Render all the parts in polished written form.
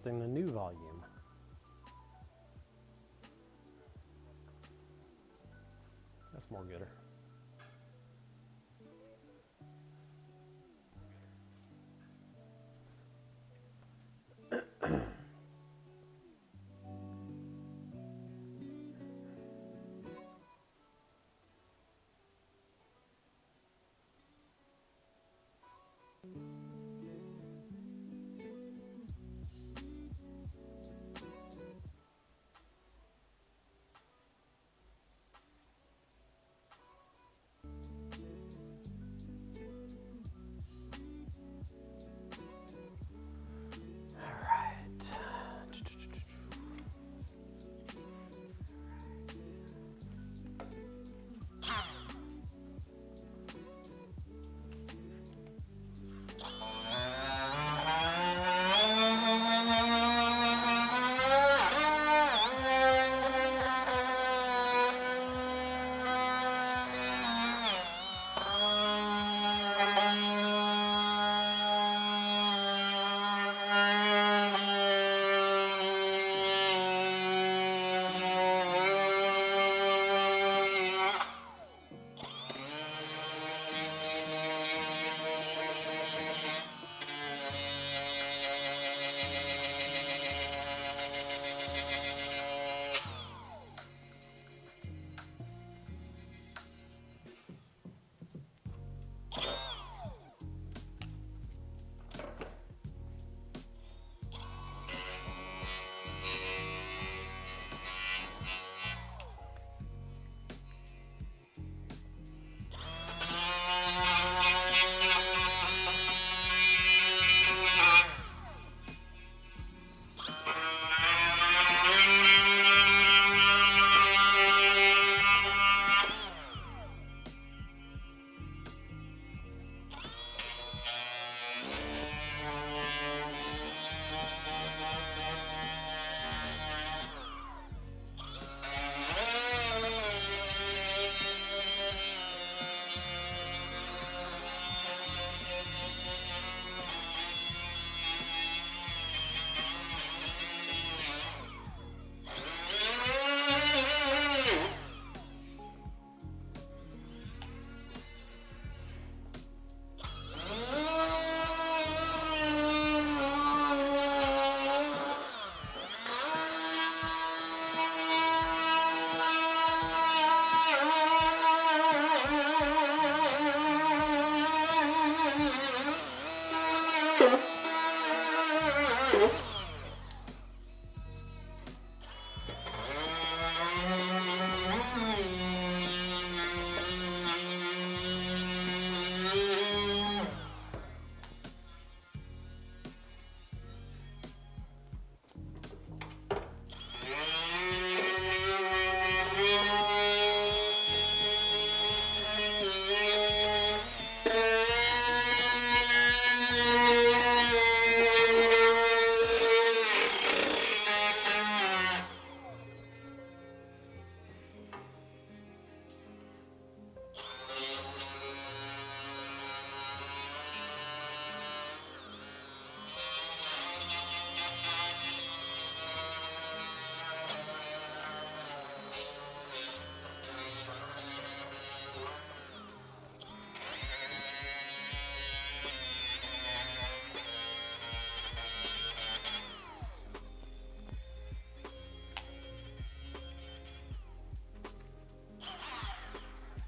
adjusting the new volume. That's more gooder.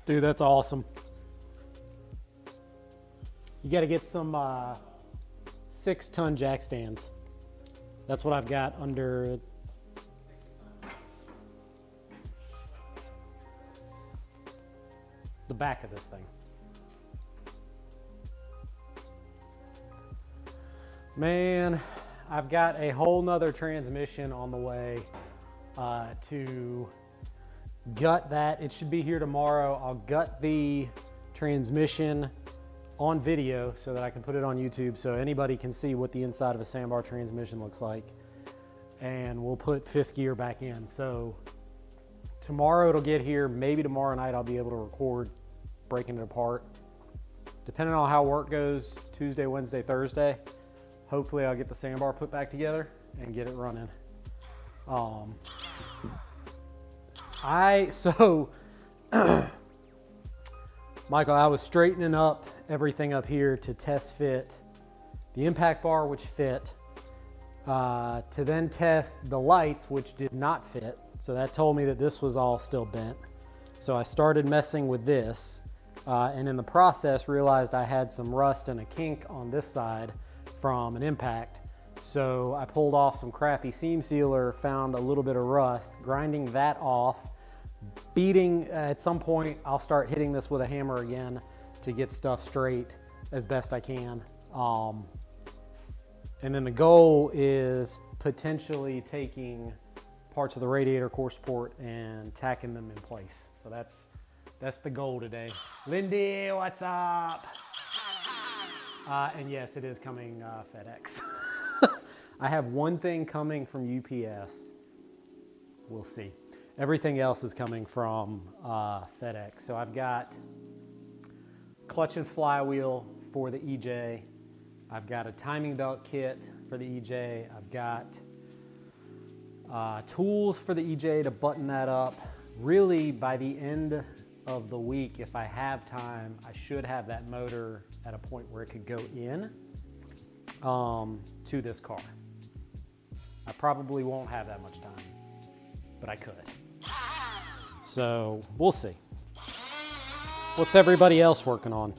Dude, that's awesome. You got to get some 6-ton jack stands. That's what I've got under the back of this thing. Man, I've got a whole nother transmission on the way to gut that. It should be here tomorrow. I'll gut the transmission on video so that I can put it on YouTube so anybody can see what the inside of a sandbar transmission looks like. And we'll put 5th gear back in. So tomorrow it'll get here. Maybe tomorrow night I'll be able to record breaking it apart. Depending on how work goes, Tuesday, Wednesday, Thursday, hopefully I'll get the sandbar put back together and get it running. Michael, I was straightening up everything up here to test fit the impact bar, which fit, to then test the lights, which did not fit. So that told me that this was all still bent. So I started messing with this, and in the process realized I had some rust and a kink on this side from an impact. So I pulled off some crappy seam sealer, found a little bit of rust, grinding that off, beating, at some point I'll start hitting this with a hammer again to get stuff straight as best I can. And then the goal is potentially taking parts of the radiator core support and tacking them in place. So that's the goal today. Lindy, what's up? And yes, it is coming FedEx. I have one thing coming from UPS. We'll see. Everything else is coming from FedEx. So I've got clutch and flywheel for the EJ. I've got a timing belt kit for the EJ. I've got tools for the EJ to button that up. Really, by the end of the week, if I have time, I should have that motor at a point where it could go in to this car. I probably won't have that much time, but I could. So we'll see. What's everybody else working on?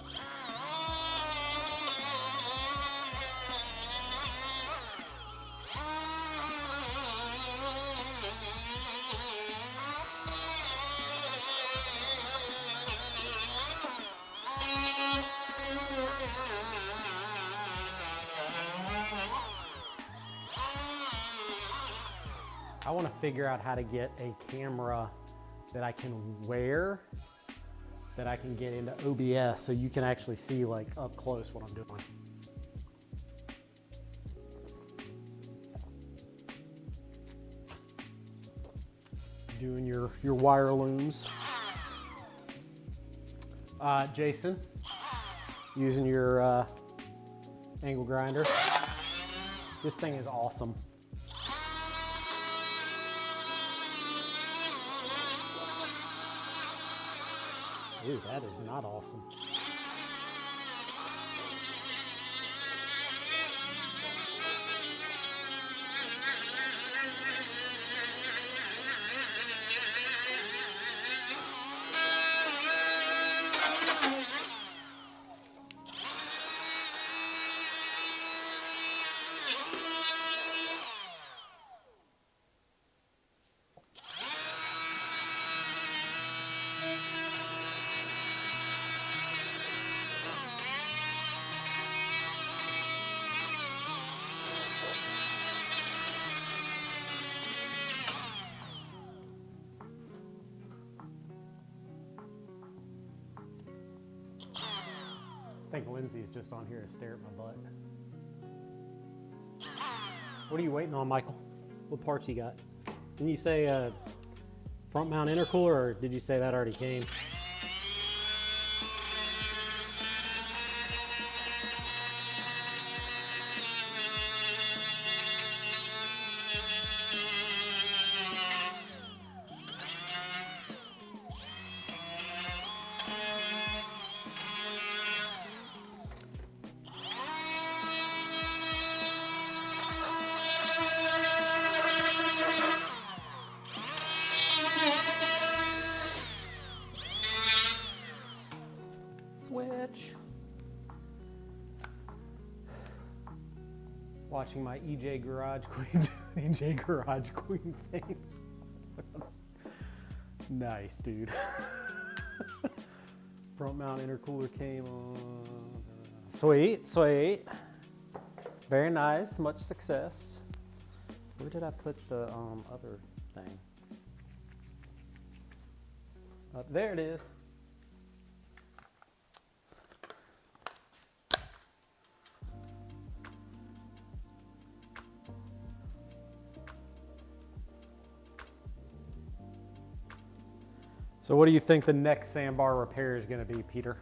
I want to figure out how to get a camera that I can wear, that I can get into OBS so you can actually see like up close what I'm doing. Doing your wire looms. Jason, using your angle grinder. This thing is awesome. Dude, that is not awesome. I think Lindsay's just on here to stare at my butt. What are you waiting on, Michael? What parts you got? Didn't you say front mount intercooler, or did you say that already came? Switch. Watching my EJ Garage Queen, EJ Garage Queen things. Nice, dude. Front mount intercooler came on. Sweet, sweet. Very nice, much success. Where did I put the other thing? There it is. So what do you think the next sandbar repair is going to be, Peter?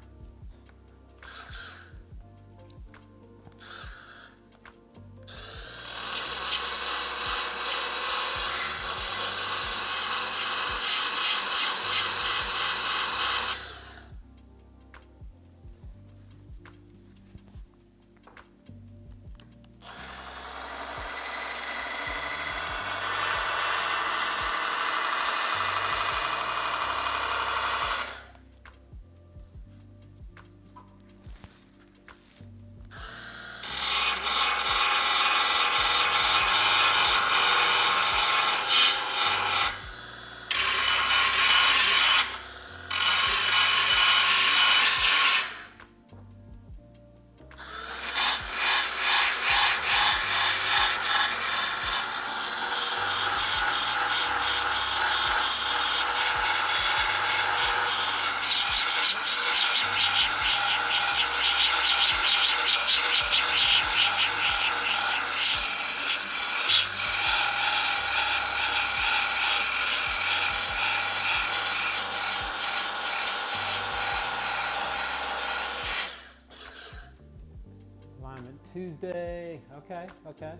Tuesday. Okay, okay.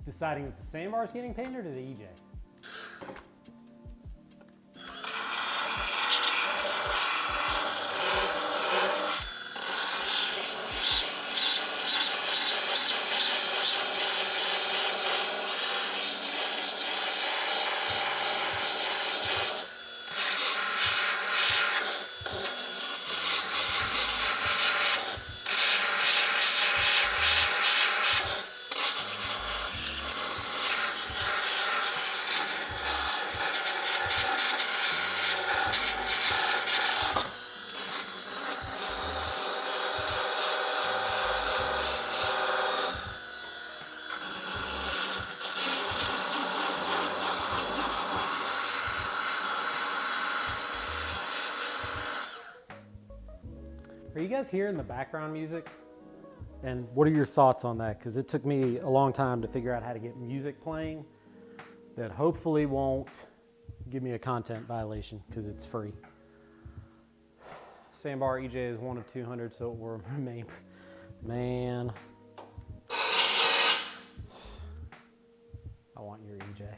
Deciding if the sandbar is getting painted or the EJ? Are you guys hearing the background music? And what are your thoughts on that? Because it took me a long time to figure out how to get music playing that hopefully won't give me a content violation because it's free. Sandbar EJ is 1 of 200, so it will remain. Man. I want your EJ.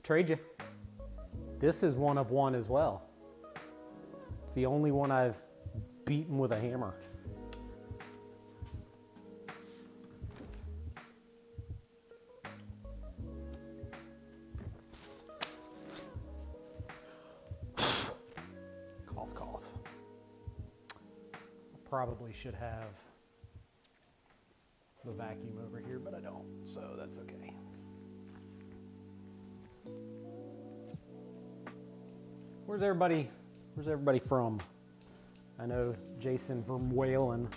Trade you. This is 1 of 1 as well. It's the only one I've beaten with a hammer. Cough, cough. Probably should have the vacuum over here, but I don't, so that's okay. Where's everybody from? I know Jason from Whalen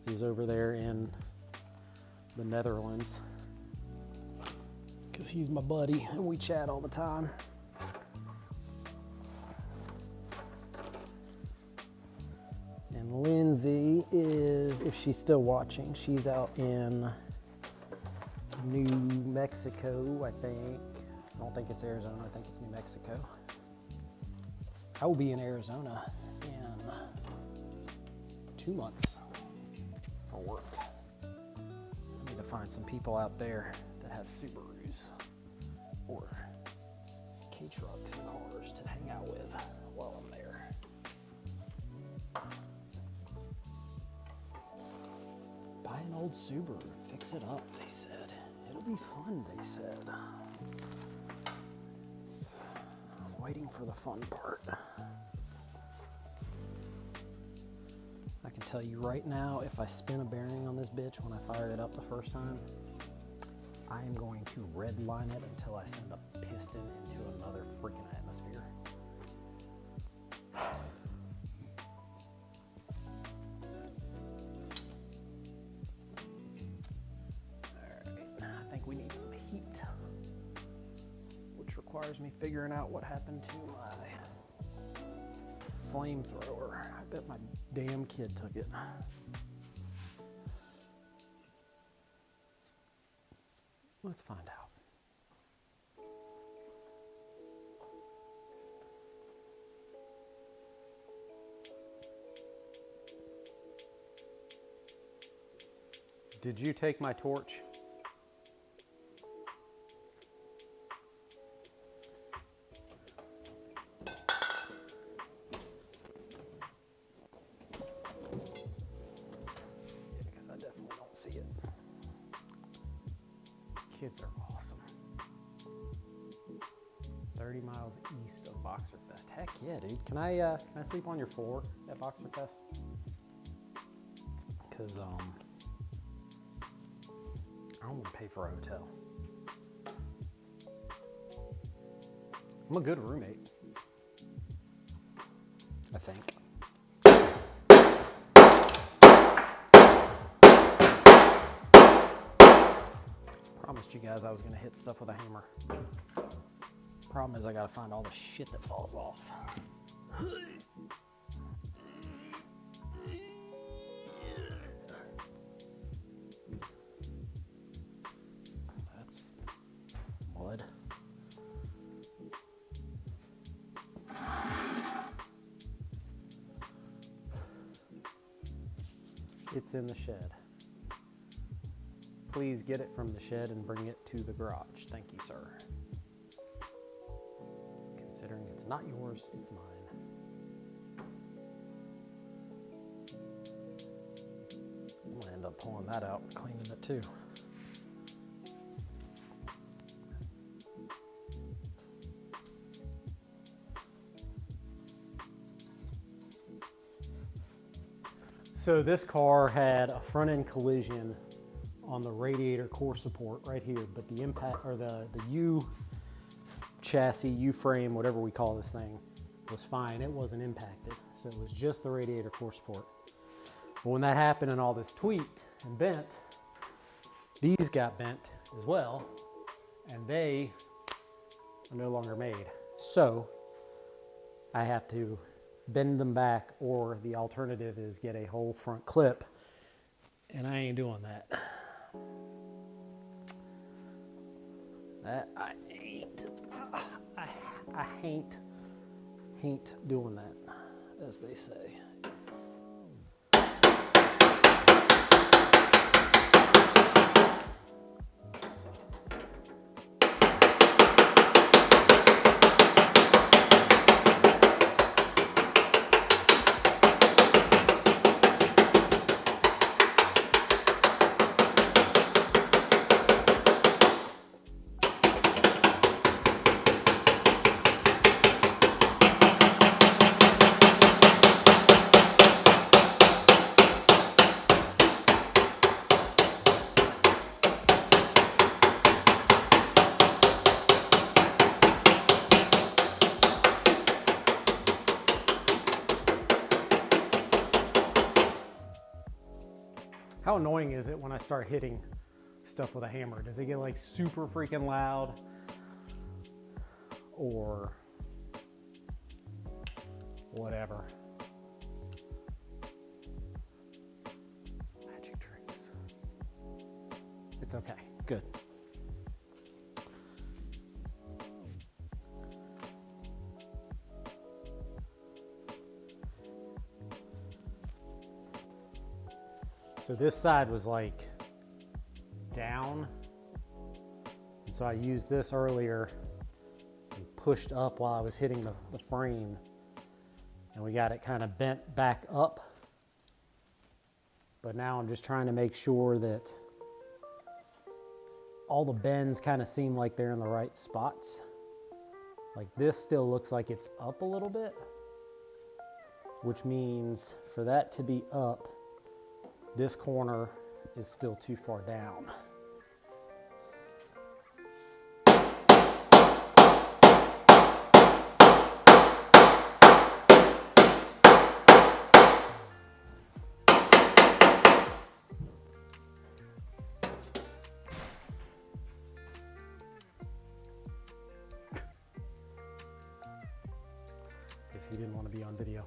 is over there in the Netherlands because he's my buddy and we chat all the time. And Lindsay is, if she's still watching, she's out in New Mexico, I think. I don't think it's Arizona, I think it's New Mexico. I will be in Arizona in 2 months for work. I need to find some people out there that have Subarus or K-trucks and cars to hang out with while I'm there. Buy an old Subaru, fix it up, they said. It'll be fun, they said. I'm waiting for the fun part. I can tell you right now, if I spin a bearing on this bitch when I fire it up the first time, I am going to redline it until I send a piston into another freaking atmosphere. Alright, I think we need some heat, which requires me figuring out what happened to my flamethrower. I bet my damn kid took it. Let's find out. Did you take my torch? See it. Kids are awesome. 30 miles east of Boxerfest. Heck yeah, dude. Can I sleep on your floor at Boxerfest? Because I don't want to pay for a hotel. I'm a good roommate, I think. Promised you guys I was going to hit stuff with a hammer. Problem is I got to find all the shit that falls off. It's in the shed. Please get it from the shed and bring it to the garage. Thank you, sir. Considering it's not yours, it's mine. I'm gonna end up pulling that out and cleaning it too. So this car had a front end collision on the radiator core support right here, but the impact, or the U chassis, U frame, whatever we call this thing, was fine. It wasn't impacted. So it was just the radiator core support. But when that happened and all this tweaked and bent, these got bent as well, and they are no longer made. So I have to bend them back, or the alternative is get a whole front clip, and I ain't doing that. That I ain't. I ain't doing that, as they say. How annoying is it when I start hitting stuff with a hammer? Does it get like super freaking loud? Or whatever. Magic tricks. It's okay, good. So this side was like down, and so I used this earlier and pushed up while I was hitting the frame, and we got it kind of bent back up. But now I'm just trying to make sure that all the bends kind of seem like they're in the right spots. Like this still looks like it's up a little bit, which means for that to be up, this corner is still too far down. Guess he didn't want to be on video.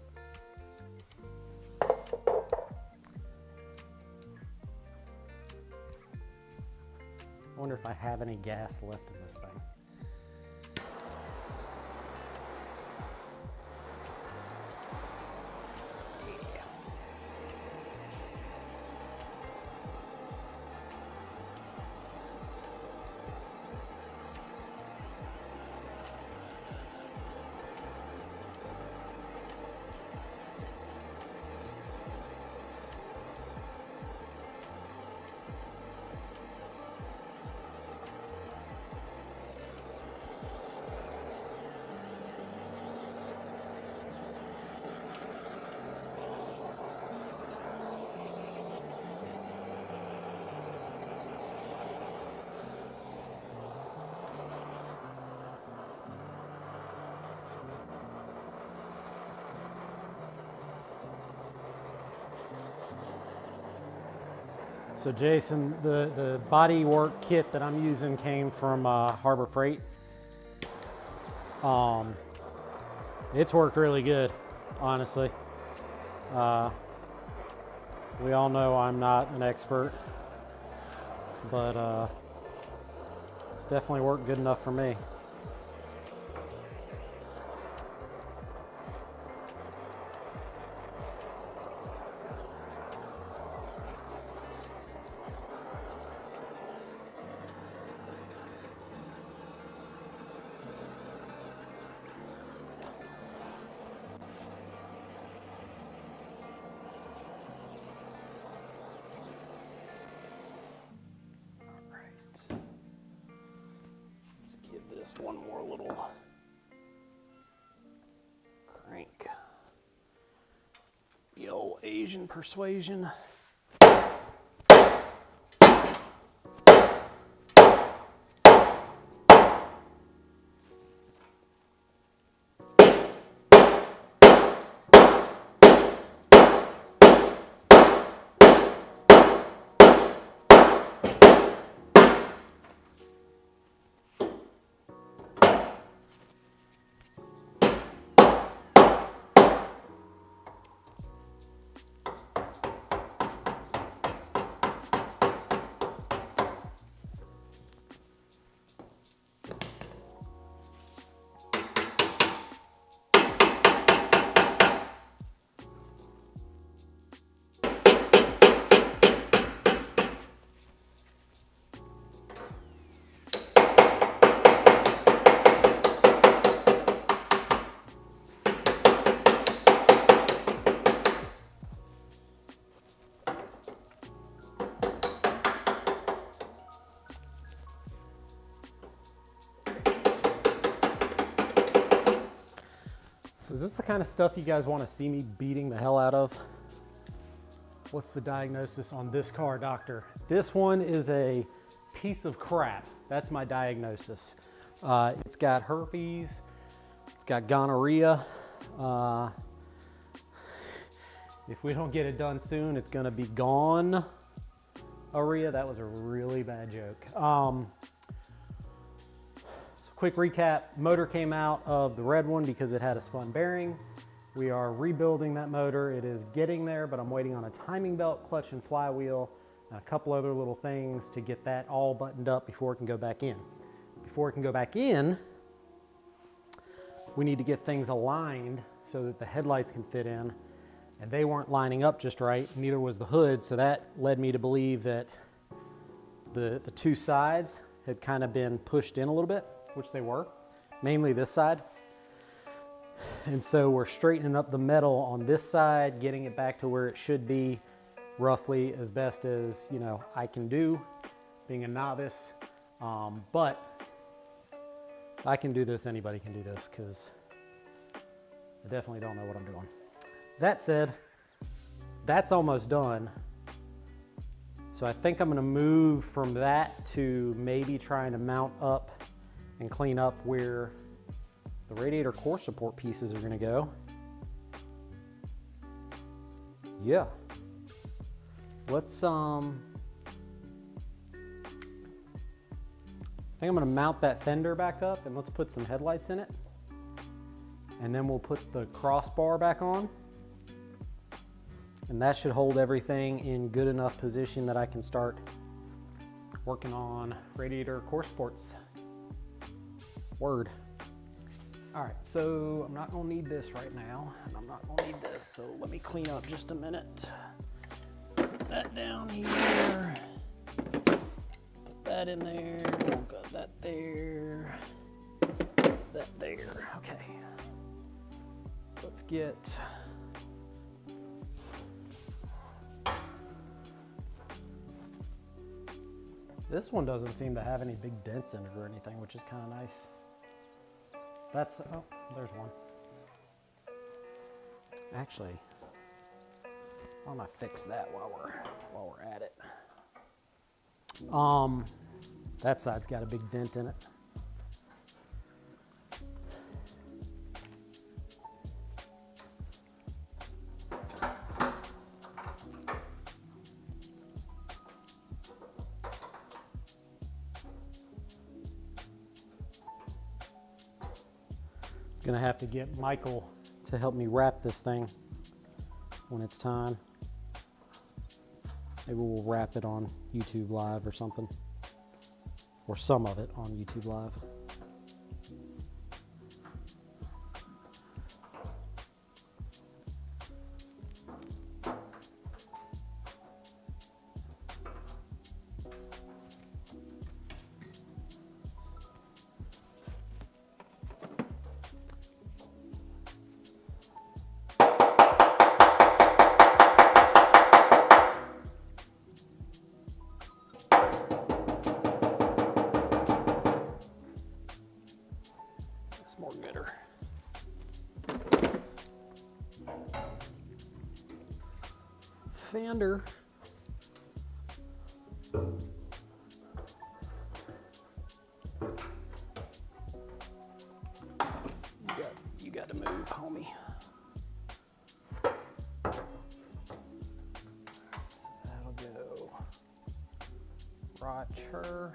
I wonder if I have any gas left in this thing. So Jason, the body work kit that I'm using came from Harbor Freight. It's worked really good, honestly. We all know I'm not an expert, but it's definitely worked good enough for me. Just one more little crank. The old Asian persuasion. So is this the kind of stuff you guys want to see me beating the hell out of? What's the diagnosis on this car, doctor? This one is a piece of crap. That's my diagnosis. It's got herpes, it's got gonorrhea. If we don't get it done soon, it's gonna be gone. Gonorrhea, that was a really bad joke. Quick recap, motor came out of the red one because it had a spun bearing. We are rebuilding that motor. It is getting there, but I'm waiting on a timing belt, clutch and flywheel, and a couple other little things to get that all buttoned up before it can go back in. Before it can go back in, we need to get things aligned so that the headlights can fit in, and they weren't lining up just right, neither was the hood, so that led me to believe that the two sides had kind of been pushed in a little bit, which they were, mainly this side. And so we're straightening up the metal on this side, getting it back to where it should be, roughly as best as, you know, I can do, being a novice. But if I can do this, anybody can do this, because I definitely don't know what I'm doing. That said, that's almost done. So I think I'm gonna move from that to maybe trying to mount up and clean up where the radiator core support pieces are gonna go. Yeah. Let's, I think I'm gonna mount that fender back up and let's put some headlights in it. And then we'll put the crossbar back on. And that should hold everything in good enough position that I can start working on radiator core supports. Word. All right, so I'm not gonna need this right now, and I'm not gonna need this, so let me clean up just a minute. Put that down here, put that in there, we'll got that there, that there, okay. Let's get, this one doesn't seem to have any big dents in it or anything, which is kind of nice. That's, oh, there's one. Actually, I'm gonna fix that while we're at it. That side's got a big dent in it. Gonna have to get Michael to help me wrap this thing when it's time. Maybe we'll wrap it on YouTube Live or something, or some of it on YouTube Live. Fander. You got to move, homie. So that'll go Roger.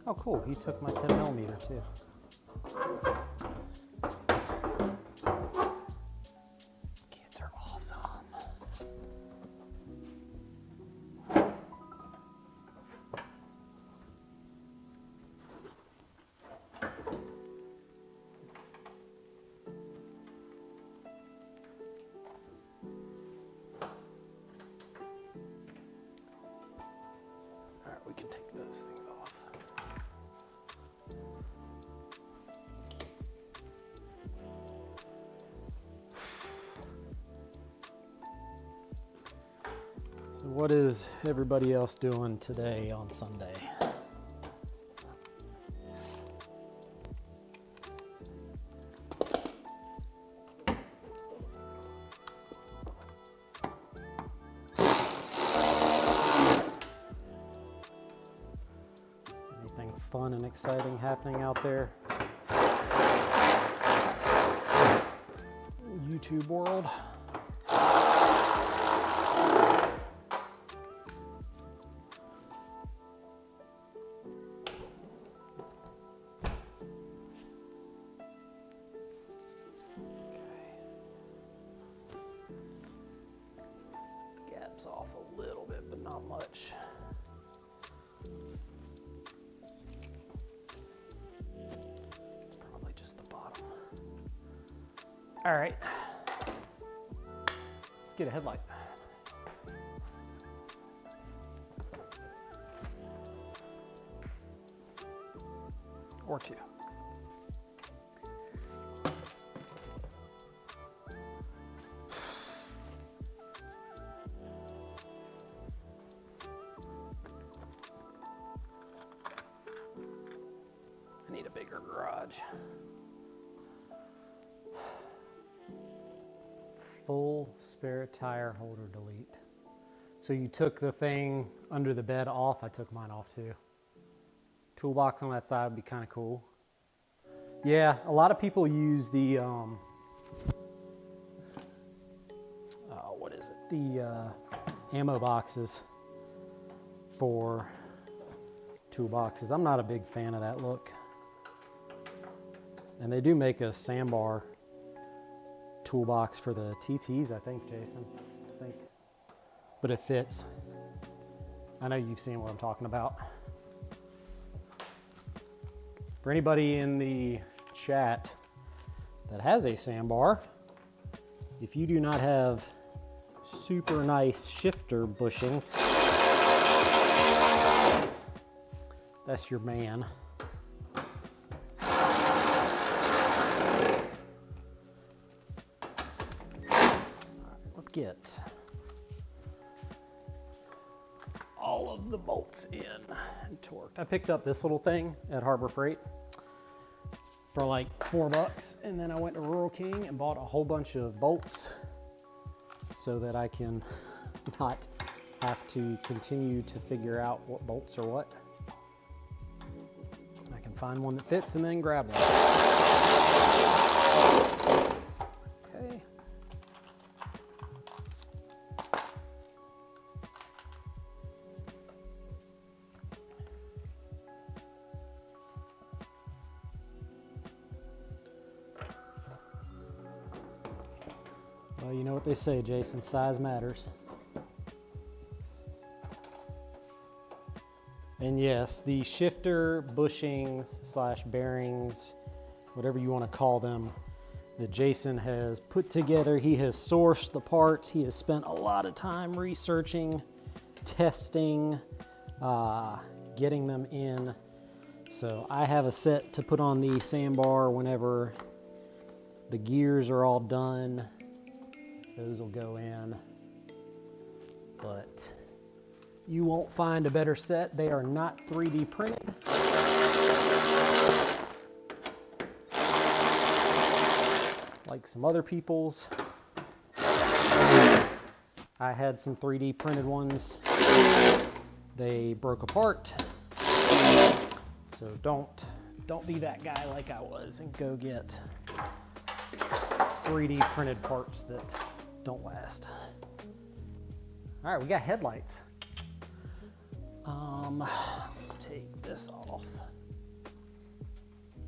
Oh, cool. He took my 10mm too. Kids are awesome. All right, we can take those things off. So what is everybody else doing today on Sunday? Anything fun and exciting happening out there? YouTube world. Gaps off a little bit, but not much. It's probably just the bottom. All right, let's get a headlight. Or two. I need a bigger garage. Full spare tire holder delete. So you took the thing under the bed off. I took mine off too. Toolbox on that side would be kind of cool. Yeah, a lot of people use the, what is it? The ammo boxes for toolboxes. I'm not a big fan of that look. And they do make a sandbar toolbox for the TTs, I think, Jason. I think. But it fits. I know you've seen what I'm talking about. For anybody in the chat that has a sandbar, if you do not have super nice shifter bushings, that's your man. Let's get all of the bolts in and torqued. I picked up this little thing at Harbor Freight for like $4, and then I went to Rural King and bought a whole bunch of bolts so that I can not have to continue to figure out what bolts are what. I can find one that fits and then grab one. Okay. Well, you know what they say, Jason, size matters. And yes, the shifter bushings slash bearings, whatever you want to call them, that Jason has put together. He has sourced the parts. He has spent a lot of time researching, testing, getting them in. So I have a set to put on the sandbar whenever the gears are all done. Those will go in. But You won't find a better set. They are not 3D printed. Like some other people's. I had some 3D printed ones. They broke apart. So don't be that guy like I was and go get 3D printed parts that don't last. All right, we got headlights. Let's take this off.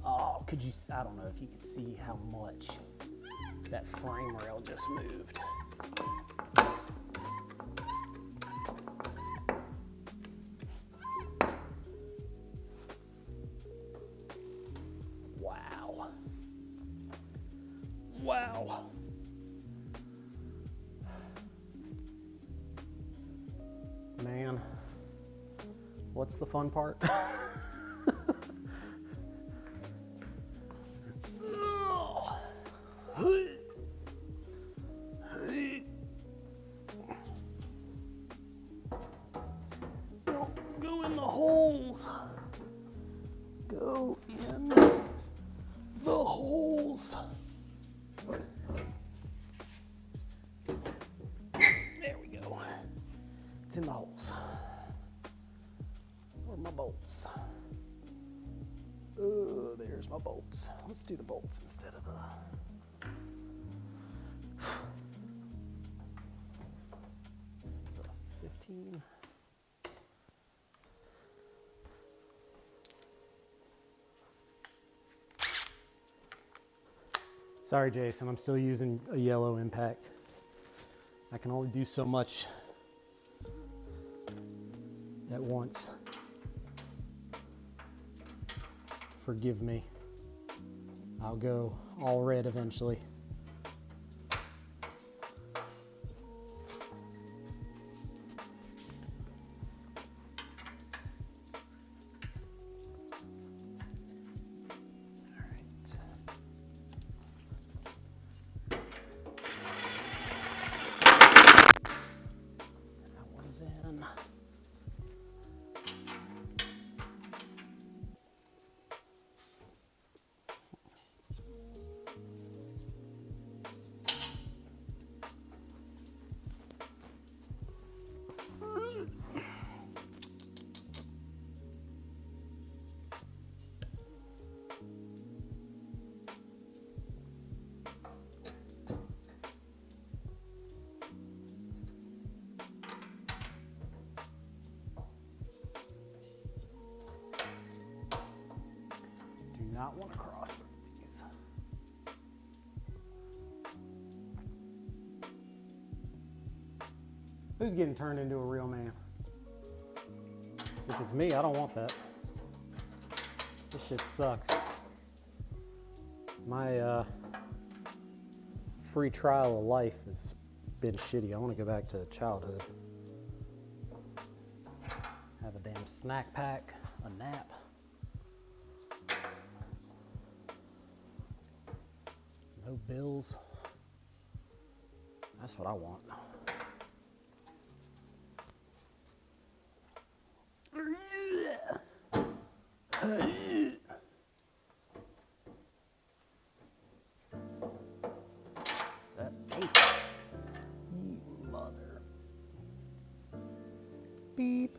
Oh, could you, I don't know if you could see how much that frame rail just moved. Wow. Wow. Man, what's the fun part? Don't go in the holes. Go in the holes. There we go. It's in the holes. Where are my bolts? Oh, there's my bolts. Let's do the bolts instead of the... 15. Sorry, Jason, I'm still using a yellow impact. I can only do so much at once. Forgive me. I'll go all red eventually. In. Not want to cross these. Who's getting turned into a real man? If it's me, I don't want that. This shit sucks. My free trial of life has been shitty. I want to go back to childhood. Have a damn snack pack, a nap. No bills. That's what I want. Is that eight? You mother. Beep.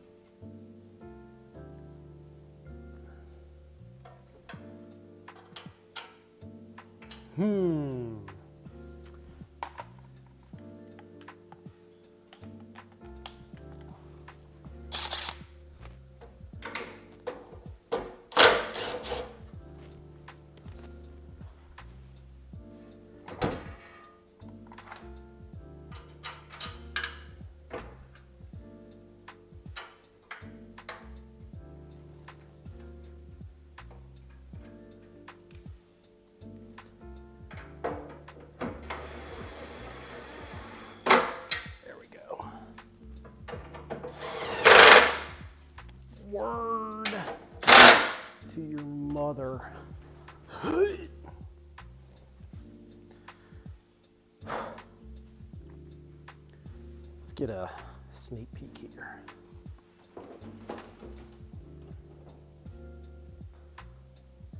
Word to your mother. Let's get a sneak peek here.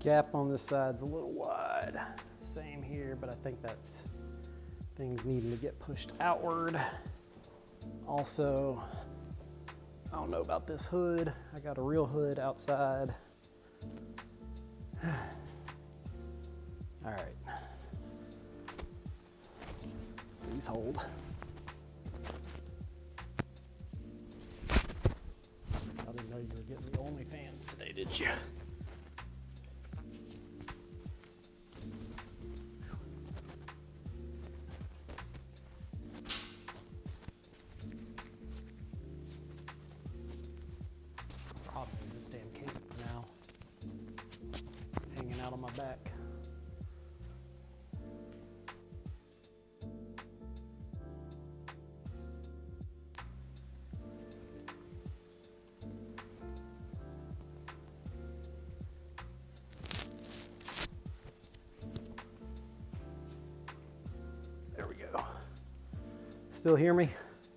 Gap on this side's a little wide. Same here, but I think that's things needing to get pushed outward. Also, I don't know about this hood. I got a real hood outside. All right. Please hold. I didn't know you were getting the OnlyFans today, did you? Problem is this damn cape now hanging out on my back. There we go. Still hear me?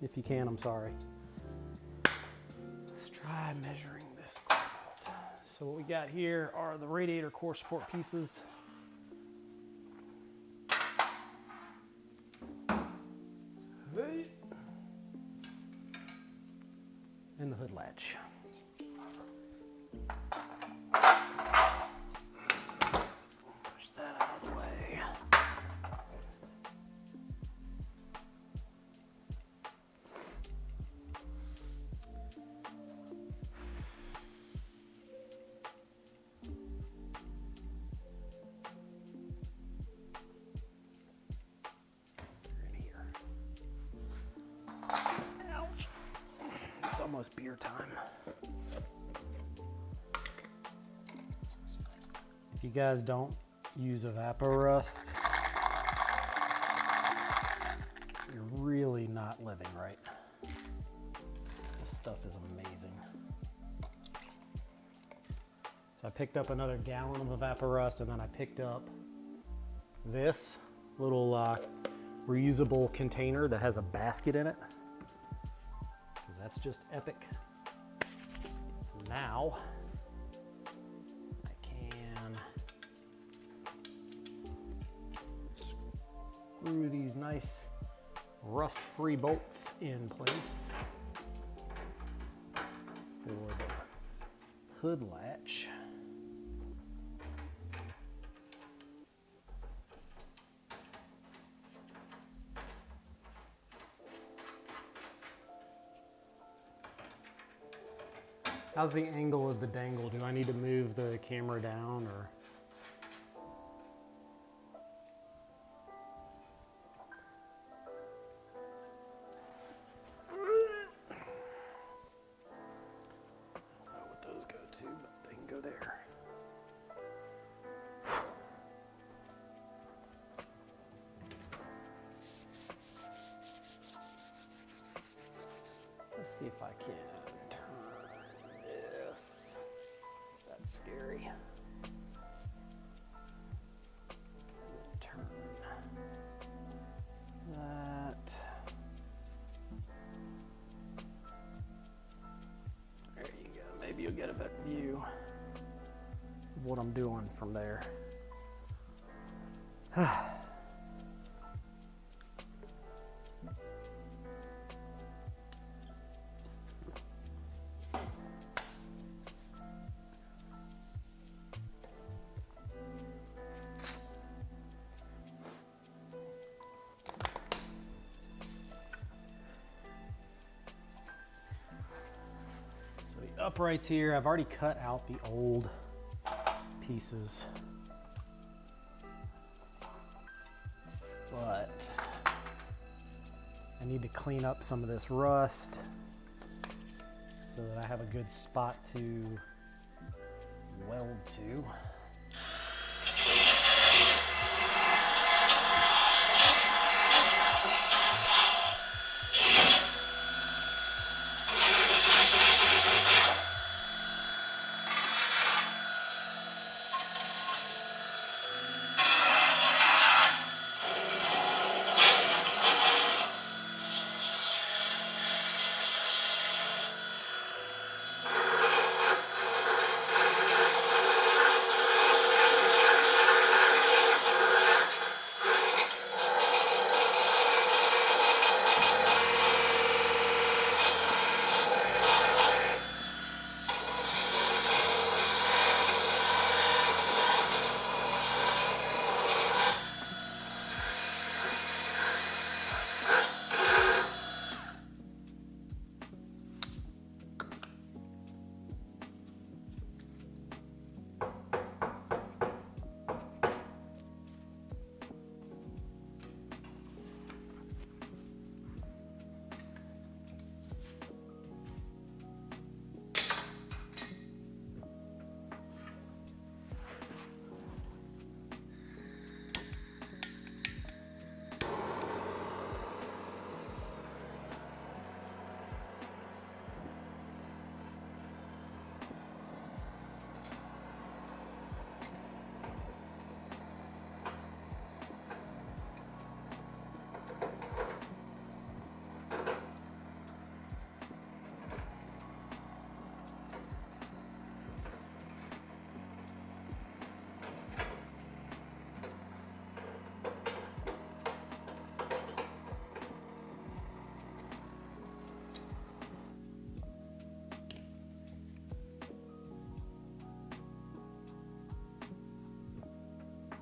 If you can, I'm sorry. Let's try measuring this out. So what we got here are the radiator core support pieces. And the hood latch. Push that out of the way. It's almost beer time. If you guys don't use Evaporust, you're really not living right. This stuff is amazing. So I picked up another gallon of Evaporust, and then I picked up this little reusable container that has a basket in it. That's just epic. Now I can screw these nice rust-free bolts in place for the hood latch. How's the angle of the dangle? Do I need to move the camera down or? I don't know what those go to, but they can go there. Let's see if I can. That's scary. Turn that. There you go. Maybe you'll get a better view of what I'm doing from there. Uprights here, I've already cut out the old pieces, but I need to clean up some of this rust so that I have a good spot to weld to.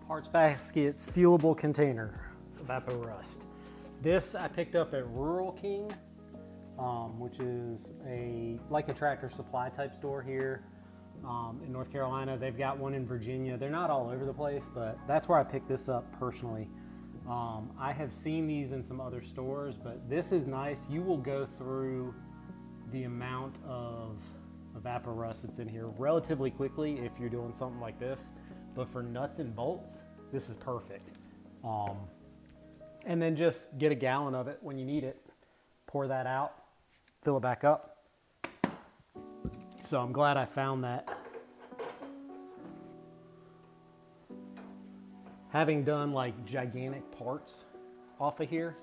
Parts basket sealable container, Evapo-Rust. This I picked up at Rural King, which is like a Tractor Supply type store here in North Carolina. They've got one in Virginia. They're not all over the place, but that's where I picked this up personally. I have seen these in some other stores, but this is nice. You will go through the amount of Evapo-Rust that's in here relatively quickly if you're doing something like this, but for nuts and bolts, this is perfect. And then just get a gallon of it when you need it, pour that out, fill it back up. So I'm glad I found that. Having done like gigantic parts off of here,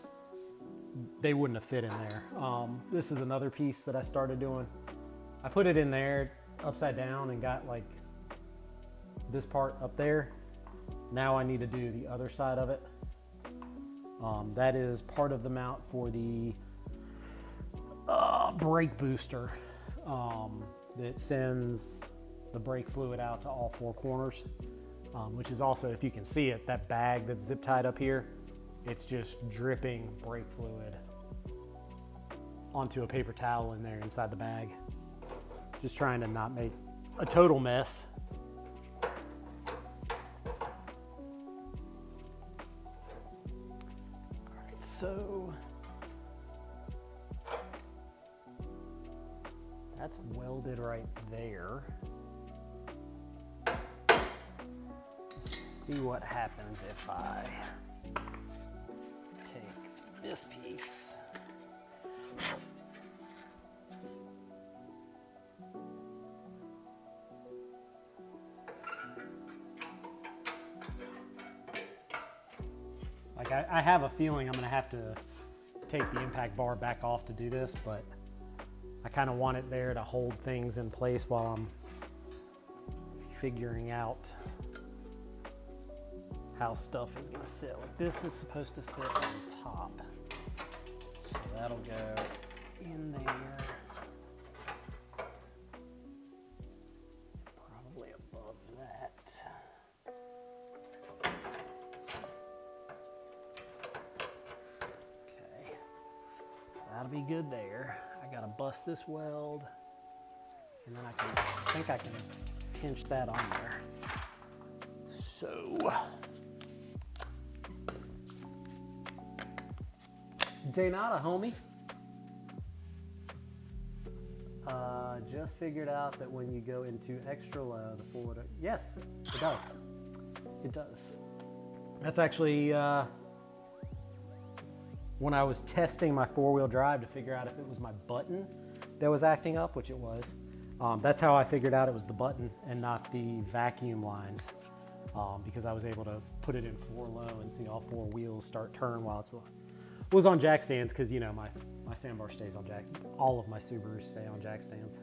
they wouldn't have fit in there. This is another piece that I started doing. I put it in there upside down and got like this part up there. Now I need to do the other side of it. That is part of the mount for the brake booster that sends the brake fluid out to all four corners, which is also, if you can see it, that bag that's zip tied up here, it's just dripping brake fluid onto a paper towel in there inside the bag. Just trying to not make a total mess. All right, so that's welded right there. Let's see what happens if I take this piece. Like I have a feeling I'm gonna have to take the impact bar back off to do this, but I kind of want it there to hold things in place while I'm figuring out how stuff is gonna sit. Like this is supposed to sit on top, so that'll go in there, probably above that. Okay, that'll be good there. I gotta bust this weld, and then I think I can pinch that on there. So, Daynata, homie. Just figured out that when you go into extra low, the forward, yes, it does. It does. That's actually when I was testing my four-wheel drive to figure out if it was my button that was acting up, which it was. That's how I figured out it was the button and not the vacuum lines, because I was able to put it in four low and see all four wheels start turn while it was on jack stands, because you know my sandbar stays on jack. All of my Subarus stay on jack stands.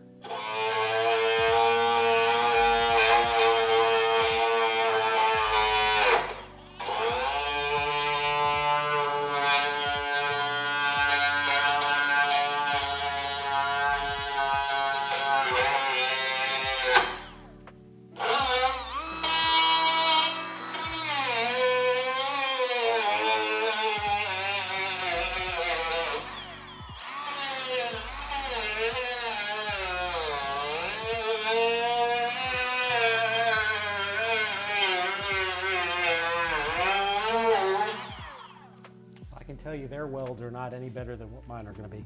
Tell you their welds are not any better than what mine are going to be.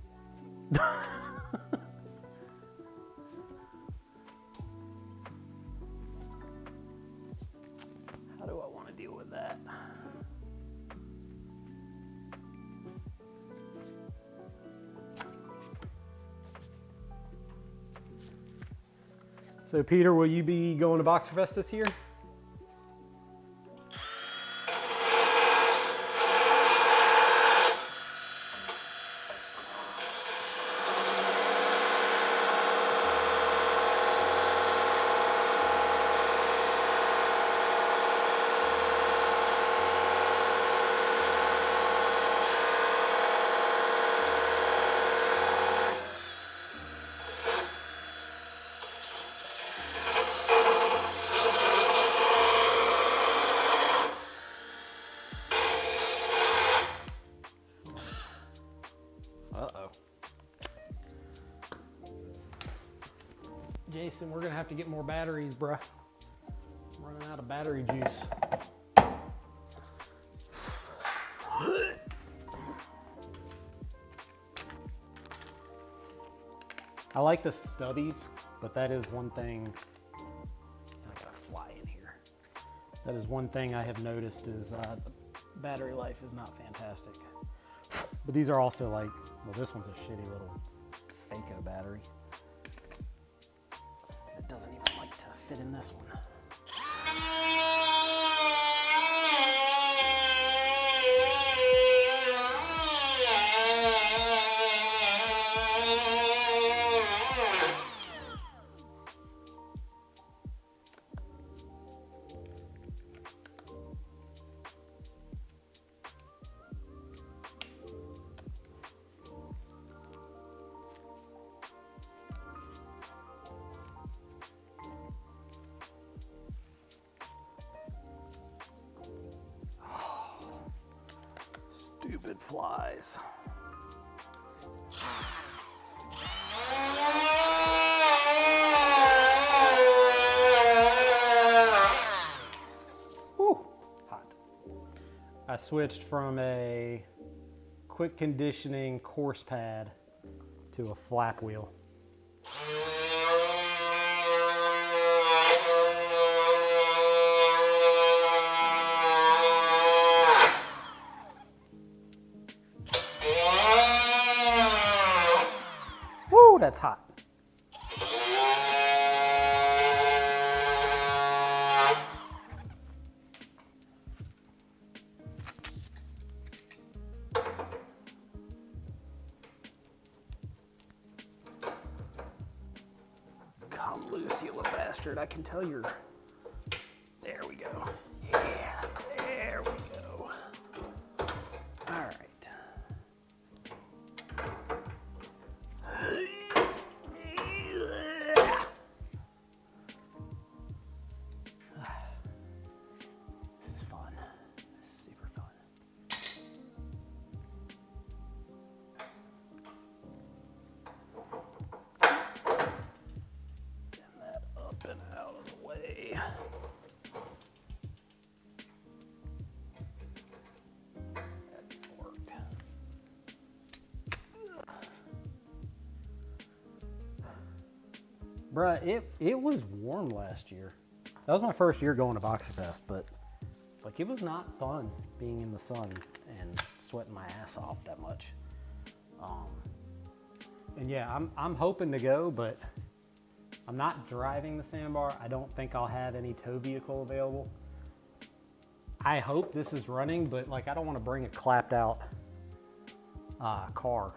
How do I want to deal with that? So Peter, will you be going to Boxerfest this year? Jason, we're gonna have to get more batteries, bruh. I'm running out of battery juice. I like the stubbies, but that is one thing. I got a fly in here. That is one thing I have noticed is the battery life is not fantastic. But these are also like, well, this one's a shitty little Faco battery. It doesn't even like to fit in this one. Stupid flies. Whew, hot. I switched from a quick conditioning course pad to a flap wheel. Woo, that's hot. Come loose, you little bastard. I can tell you're... There we go. Yeah, there we go. All right. This is fun. This is super fun. Get that up and out of the way. That didn't work. Bruh, it was warm last year. That was my first year going to Boxerfest, but like it was not fun being in the sun and sweating my ass off that much. And yeah, I'm hoping to go, but I'm not driving the sandbar. I don't think I'll have any tow vehicle available. I hope this is running, but like I don't want to bring a clapped out car.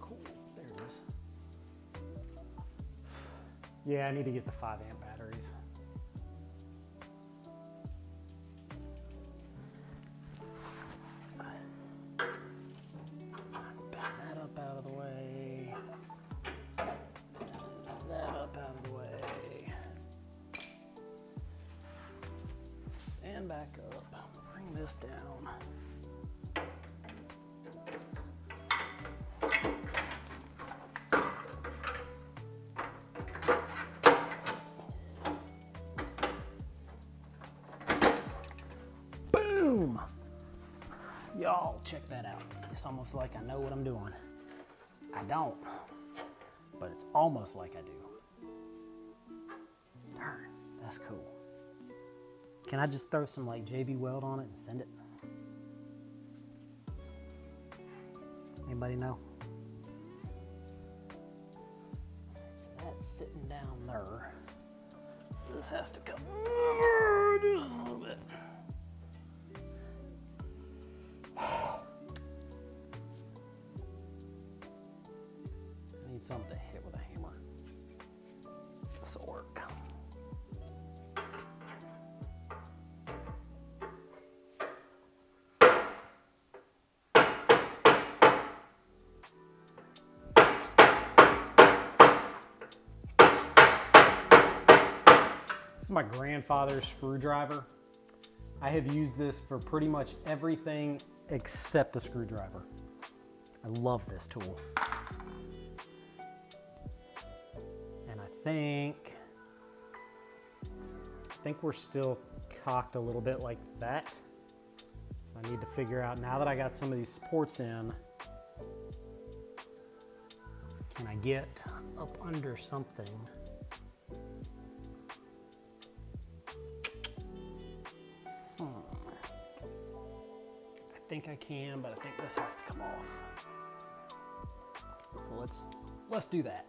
Cool. There it is. Yeah, I need to get the 5 amp batteries. Back that up out of the way. That up out of the way. And back up. Bring this down. Y'all, check that out. It's almost like I know what I'm doing. I don't, but it's almost like I do. Darn, that's cool. Can I just throw some like JB Weld on it and send it? Anybody know? So that's sitting down there. So this has to come just a little bit. I need something to hit with a hammer. This will work. This is my grandfather's screwdriver. I have used this for pretty much everything except a screwdriver. I love this tool. And I think we're still cocked a little bit like that. So I need to figure out, now that I got some of these supports in, can I get up under something? I think I can, but I think this has to come off. So let's do that.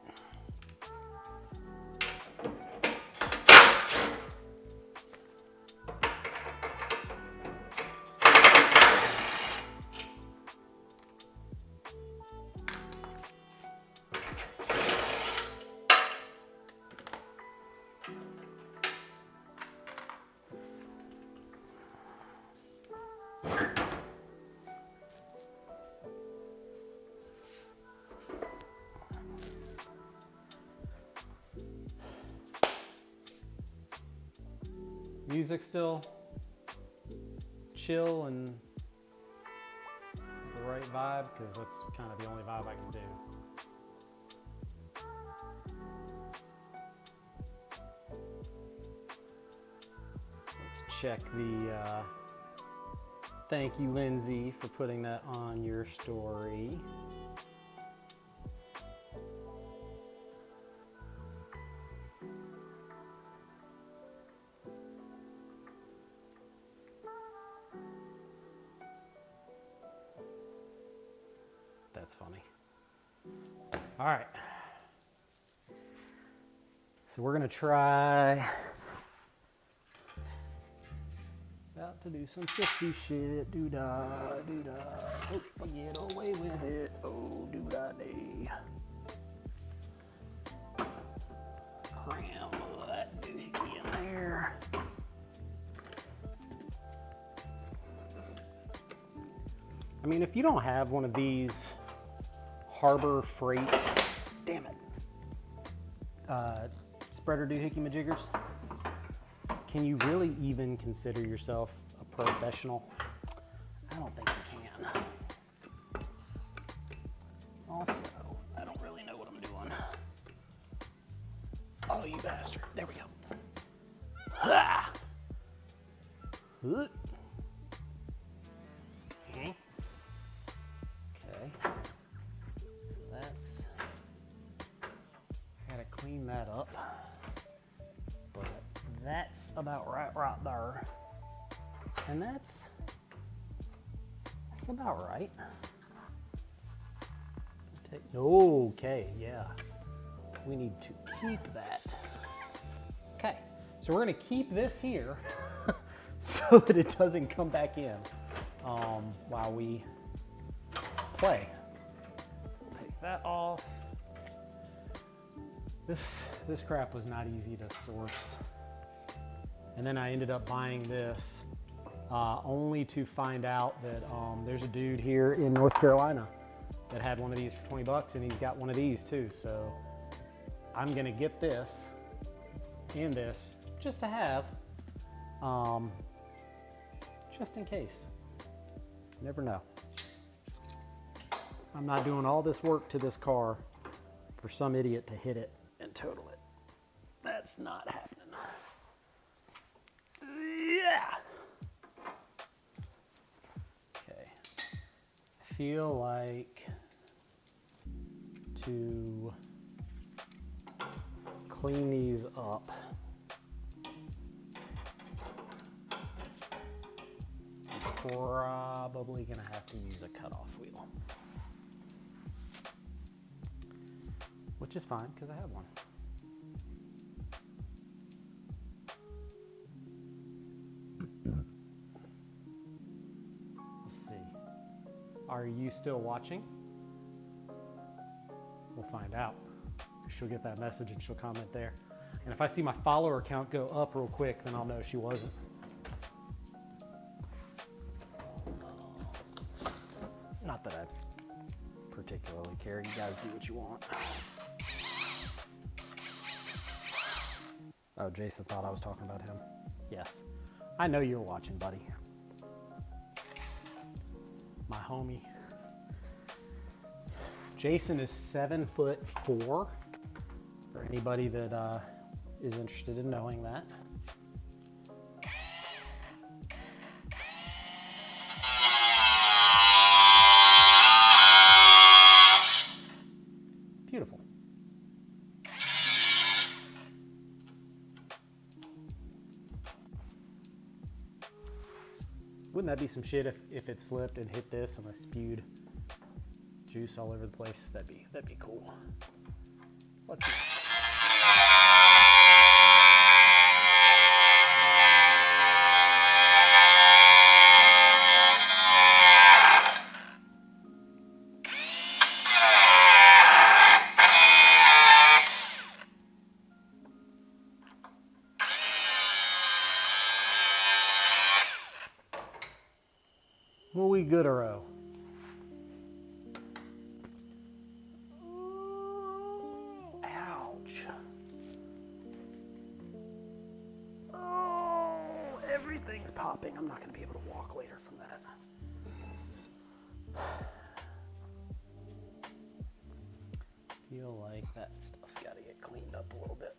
Music still chill and the right vibe, because that's kind of the only vibe I can do. Let's check the thank you, Lindsay, for putting that on your story. That's funny. All right. So we're gonna try, about to do some fishy shit. Doo-dah, doo-dah. Hope I get away with it. Oh, doo-dah day. Cram that doohickey in there. I mean, if you don't have one of these Harbor Freight, damn it, spreader doohickey majiggers, can you really even consider yourself a professional? I don't think you can. Also, I don't really know what I'm doing. Oh, you bastard. There we go. Ha! Okay. Clean that up, but that's about right there, and that's about right. Okay, yeah, we need to keep that. Okay, so we're gonna keep this here so that it doesn't come back in while we play. We'll take that off. This crap was not easy to source. And then I ended up buying this only to find out that there's a dude here in North Carolina that had one of these for 20 bucks, and he's got one of these too. So I'm gonna get this and this just to have, just in case. Never know. I'm not doing all this work to this car for some idiot to hit it and total it. That's not happening. Yeah. Okay. I feel like to clean these up, probably gonna have to use a cutoff wheel, which is fine because I have one. Let's see. Are you still watching? We'll find out. She'll get that message and she'll comment there. And if I see my follower count go up real quick, then I'll know she wasn't. Not that I particularly care. You guys do what you want. Oh, Jason thought I was talking about him. Yes. I know you're watching, buddy. My homie. Jason is 7'4", for anybody that is interested in knowing that. Beautiful. Wouldn't that be some shit if it slipped and hit this and I spewed juice all over the place? That'd be cool. Let's see. Well, we good-a-row. Ouch. Oh, everything's popping. I'm not going to be able to walk later from that. Feel like that stuff's got to get cleaned up a little bit.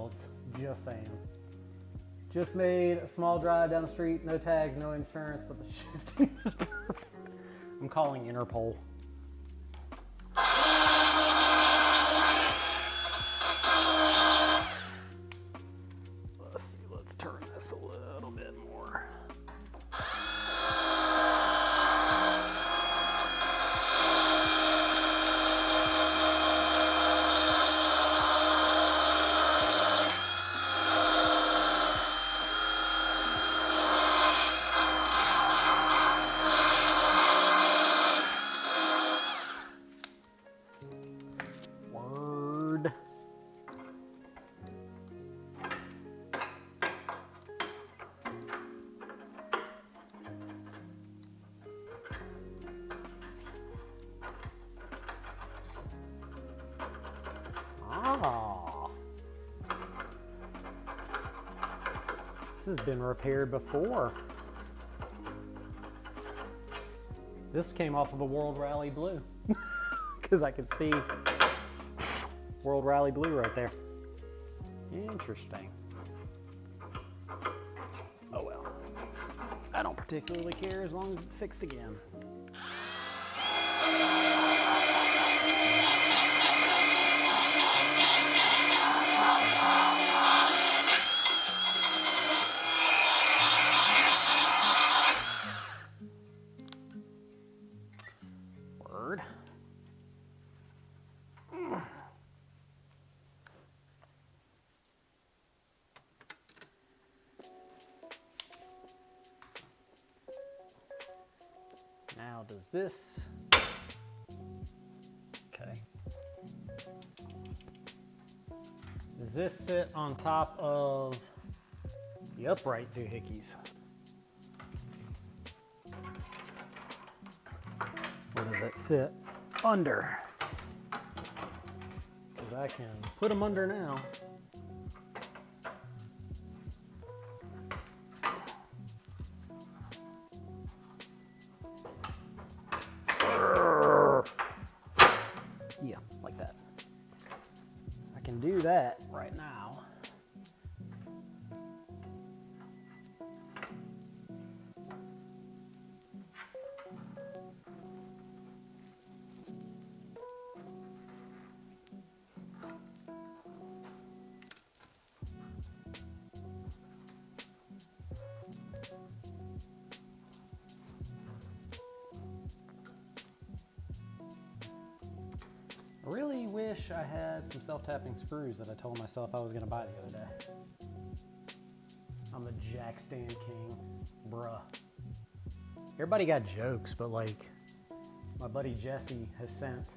else. Just saying. Just made a small drive down the street, no tags, no insurance, but the shifting is perfect. I'm calling Interpol. Let's see, let's turn this a little bit more. Ah, this has been repaired before. This came off of a World Rally Blue because I could see World Rally Blue right there. Interesting. Oh well, I don't particularly care as long as it's fixed again. Now does this, okay. Does this sit on top of the upright doohickeys? Or does it sit under? Because I can put them under now. Yeah, like that. I can do that right now. I really wish I had some self-tapping screws that I told myself I was going to buy the other day. I'm the jack stand king, bruh. Everybody got jokes, but like my buddy Jesse has sent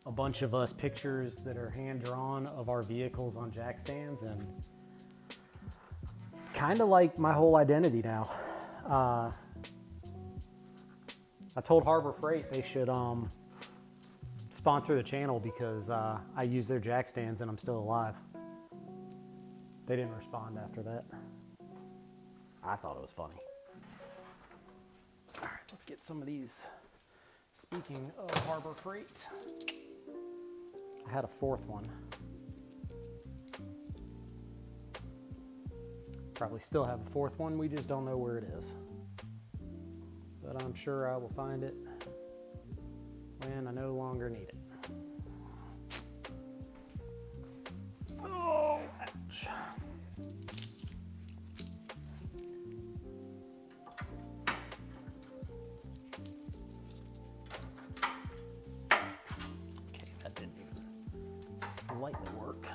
a bunch of us pictures that are hand-drawn of our vehicles on jack stands, and kind of like my whole identity now. I told Harbor Freight they should sponsor the channel because I use their jack stands and I'm still alive. They didn't respond after that. I thought it was funny. All right, let's get some of these. Speaking of Harbor Freight, I had a fourth one. Probably still have a fourth one, we just don't know where it is. But I'm sure I will find it when I no longer need it. Oh, ouch. Okay, that didn't even slightly work.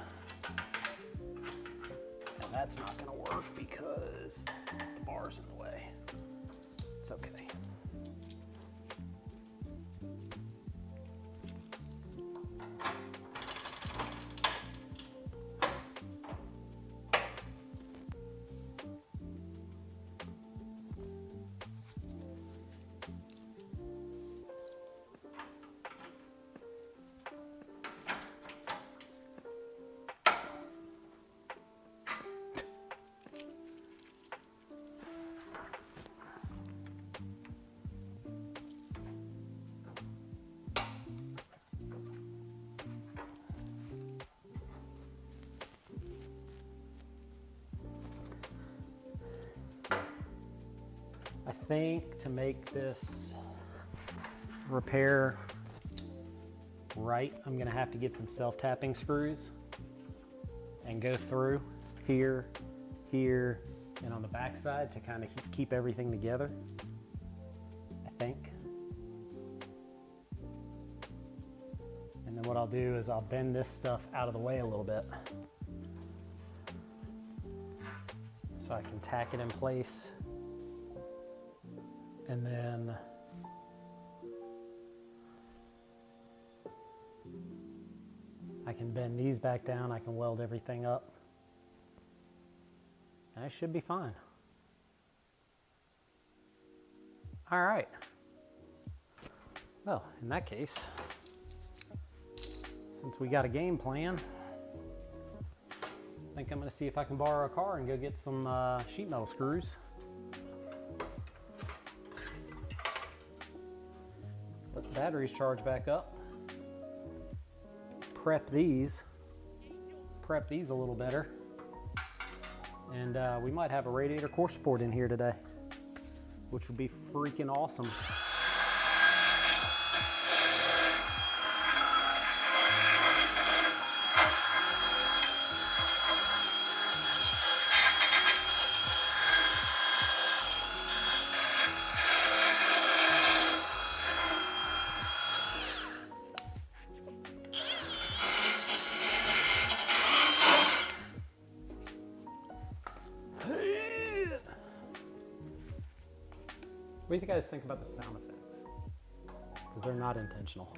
And that's not gonna work because the bar's in the way. It's okay. think to make this repair right, I'm gonna have to get some self-tapping screws and go through here, here, and on the back side to kind of keep everything together, I think. And then what I'll do is I'll bend this stuff out of the way a little bit so I can tack it in place. And then I can bend these back down, I can weld everything up. And I should be fine. All right. Well, in that case, since we got a game plan, I think I'm gonna see if I can borrow a car and go get some sheet metal screws. Let the batteries charge back up. Prep these a little better. And we might have a radiator core support in here today, which would be freaking awesome. What do you guys think about the sound effects? Because they're not intentional.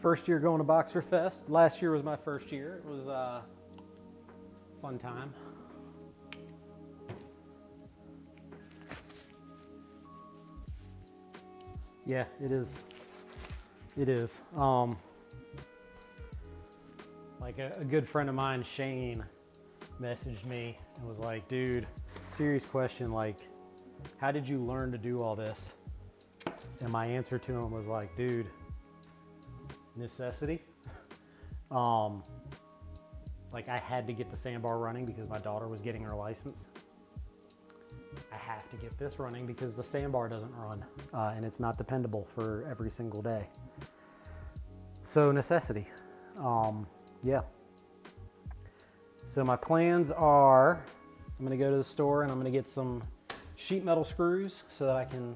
First year going to Boxer Fest. Last year was my first year. It was a fun time. Yeah, it is. It is. Like a good friend of mine, Shane, messaged me and was like, dude, serious question, like, how did you learn to do all this? And my answer to him was like, dude, necessity. Like I had to get the sandbar running because my daughter was getting her license. I have to get this running because the sandbar doesn't run and it's not dependable for every single day. So necessity. Yeah. So my plans are, I'm gonna go to the store and I'm gonna get some sheet metal screws so that I can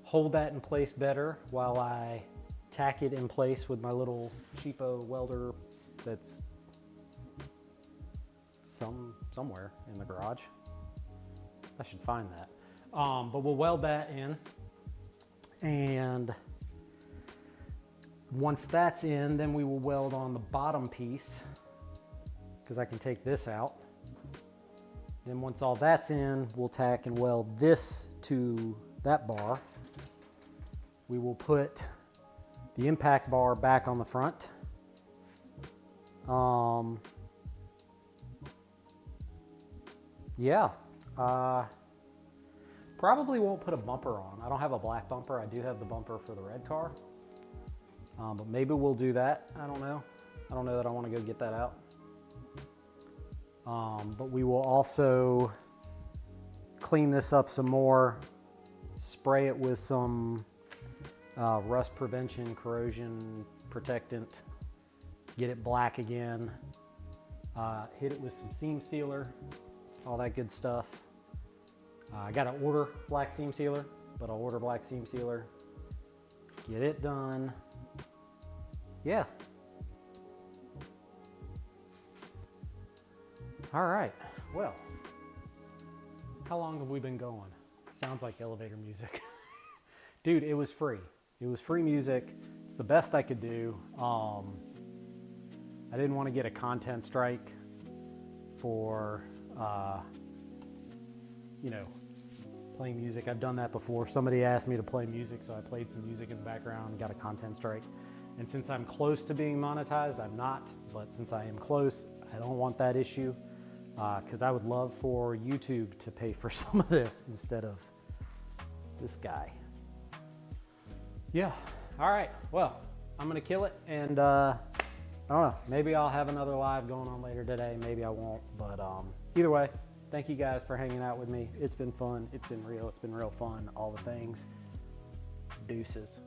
hold that in place better while I tack it in place with my little cheapo welder that's somewhere in the garage. I should find that. But we'll weld that in, and once that's in, then we will weld on the bottom piece because I can take this out. And once all that's in, we'll tack and weld this to that bar. We will put the impact bar back on the front. Yeah. Probably won't put a bumper on. I don't have a black bumper. I do have the bumper for the red car. But maybe we'll do that. I don't know. I don't know that I want to go get that out. But we will also clean this up some more, spray it with some rust prevention, corrosion protectant, get it black again, hit it with some seam sealer, all that good stuff. I got to order black seam sealer, but I'll order black seam sealer, get it done. Yeah. All right, well, how long have we been going? Sounds like elevator music. Dude, it was free. It was free music. It's the best I could do. I didn't want to get a content strike for, you know, playing music. I've done that before. Somebody asked me to play music, so I played some music in the background, got a content strike. And since I'm close to being monetized, I'm not, but since I am close, I don't want that issue, because I would love for YouTube to pay for some of this instead of this guy. Yeah, all right, well, I'm gonna kill it, and I don't know, maybe I'll have another live going on later today, maybe I won't, but either way, thank you guys for hanging out with me. It's been fun, it's been real fun, all the things. Deuces.